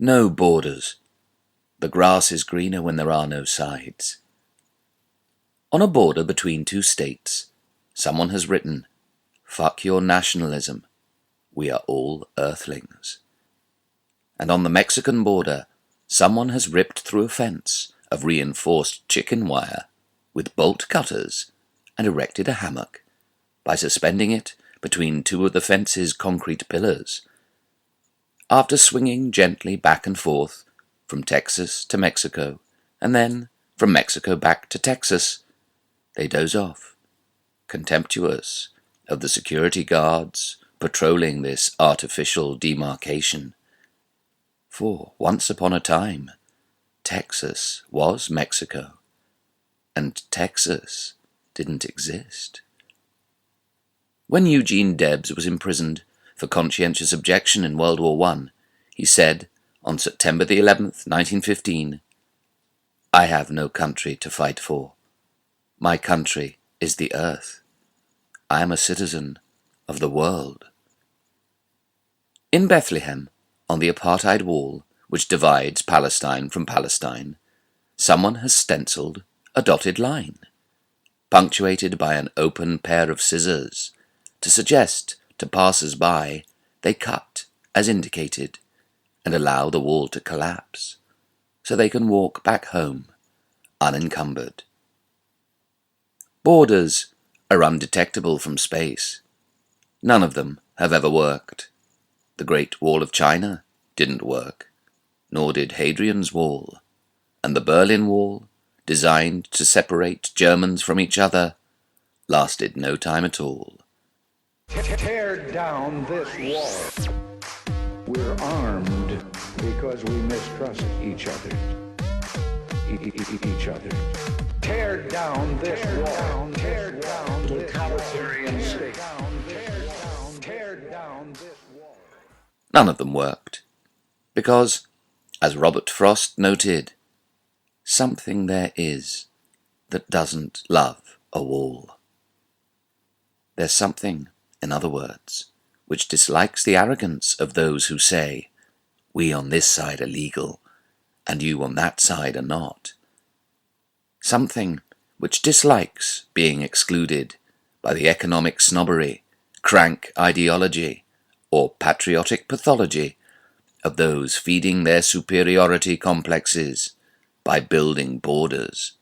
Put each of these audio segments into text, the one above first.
No borders. The grass is greener when there are no sides. On a border between two states, someone has written, "Fuck your nationalism. We are all earthlings." And on the Mexican border, someone has ripped through a fence of reinforced chicken wire with bolt cutters and erected a hammock by suspending it between two of the fence's concrete pillars. After swinging gently back and forth from Texas to Mexico, and then from Mexico back to Texas, they doze off, contemptuous of the security guards patrolling this artificial demarcation. For once upon a time, Texas was Mexico, and Texas didn't exist. When Eugene Debs was imprisoned for conscientious objection in World War I, he said on September the 11th, 1915, "I have no country to fight for. My country is the earth. I am a citizen of the world." In Bethlehem, on the apartheid wall which divides Palestine from Palestine, someone has stenciled a dotted line, punctuated by an open pair of scissors, to suggest to passers-by they cut as indicated and allow the wall to collapse, so they can walk back home unencumbered. Borders are undetectable from space. None of them have ever worked. The Great Wall of China didn't work, nor did Hadrian's Wall, and the Berlin Wall, designed to separate Germans from each other, lasted no time at all. Tear down this wall. We're armed because we mistrust each other. Each other. Tear down this wall. Tear down totalitarian state. Tear down this wall. None of them worked, because, as Robert Frost noted, something there is that doesn't love a wall. There's something, in other words, which dislikes the arrogance of those who say, "We on this side are legal, and you on that side are not." Something which dislikes being excluded by the economic snobbery, crank ideology, or patriotic pathology of those feeding their superiority complexes by building borders.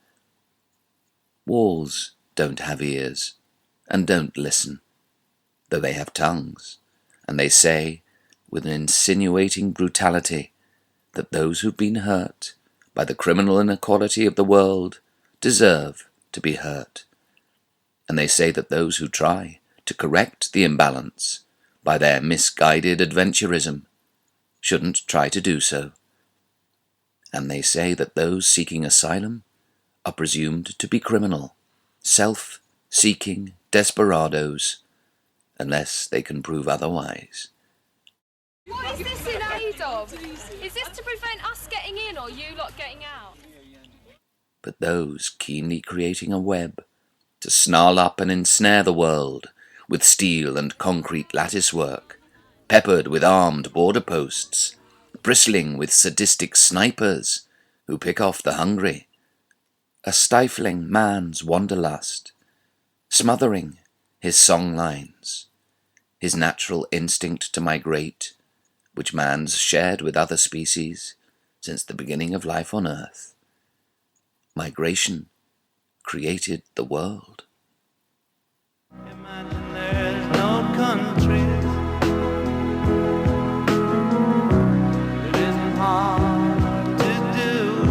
Walls don't have ears and don't listen, though they have tongues, and they say, with an insinuating brutality, that those who've been hurt by the criminal inequality of the world deserve to be hurt. And they say that those who try to correct the imbalance by their misguided adventurism shouldn't try to do so. And they say that those seeking asylum are presumed to be criminal, self-seeking desperados, unless they can prove otherwise. What is this in aid of? Is this to prevent us getting in or you lot getting out? But those keenly creating a web to snarl up and ensnare the world with steel and concrete lattice work, peppered with armed border posts, bristling with sadistic snipers who pick off the hungry, a stifling man's wanderlust, smothering his song lines, his natural instinct to migrate, which man's shared with other species since the beginning of life on earth. Migration created the world. Imagine there's no countries. It isn't hard to do.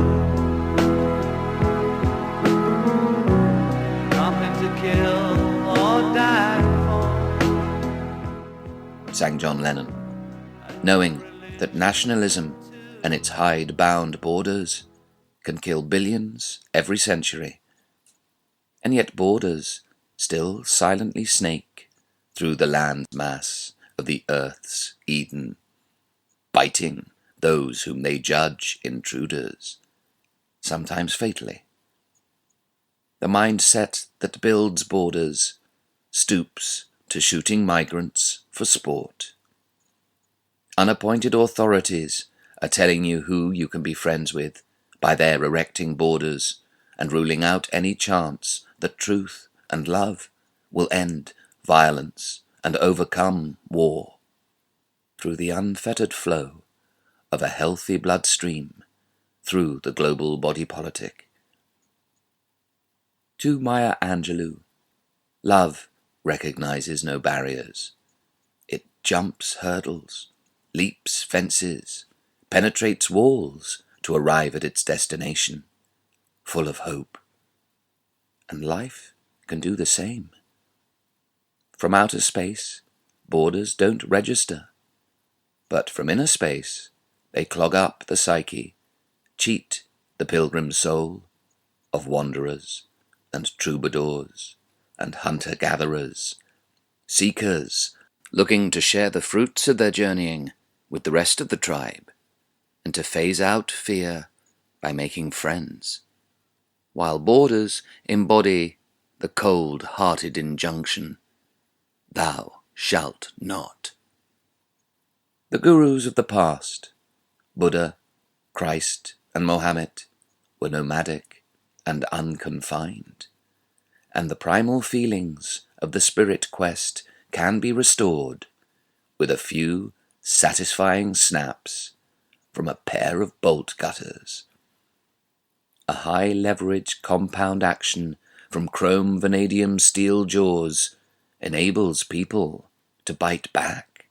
Nothing to kill or die for. Sang John Lennon, knowing that nationalism and its hide-bound borders can kill billions every century, and yet borders still silently snake through the land mass of the earth's Eden, biting those whom they judge intruders, sometimes fatally. The mindset that builds borders stoops to shooting migrants for sport. Unappointed authorities are telling you who you can be friends with by their erecting borders and ruling out any chance that truth and love will end violence and overcome war through the unfettered flow of a healthy bloodstream through the global body politic. To Maya Angelou, love recognizes no barriers. It jumps hurdles, leaps fences, penetrates walls to arrive at its destination, full of hope. And life can do the same. From outer space, borders don't register, but from inner space, they clog up the psyche, cheat the pilgrim soul of wanderers and troubadours and hunter-gatherers, seekers looking to share the fruits of their journeying with the rest of the tribe and to phase out fear by making friends, while borders embody the cold-hearted injunction, "Thou shalt not." The gurus of the past, Buddha, Christ, and Mohammed, were nomadic and unconfined, and the primal feelings of the spirit quest can be restored with a few satisfying snaps from a pair of bolt cutters. A high-leverage compound action from chrome vanadium steel jaws enables people to bite back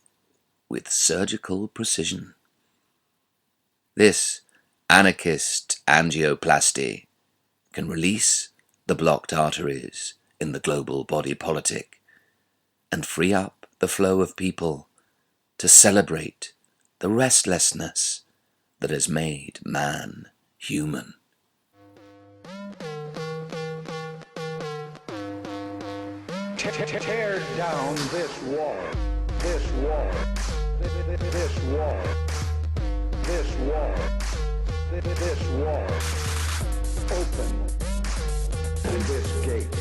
with surgical precision. This anarchist angioplasty can release the blocked arteries in the global body politic and free up the flow of people to celebrate the restlessness that has made man human. Tear down this wall, this wall, this wall, this wall, this wall. Open this gate.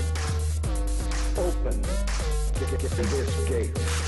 Open this gate.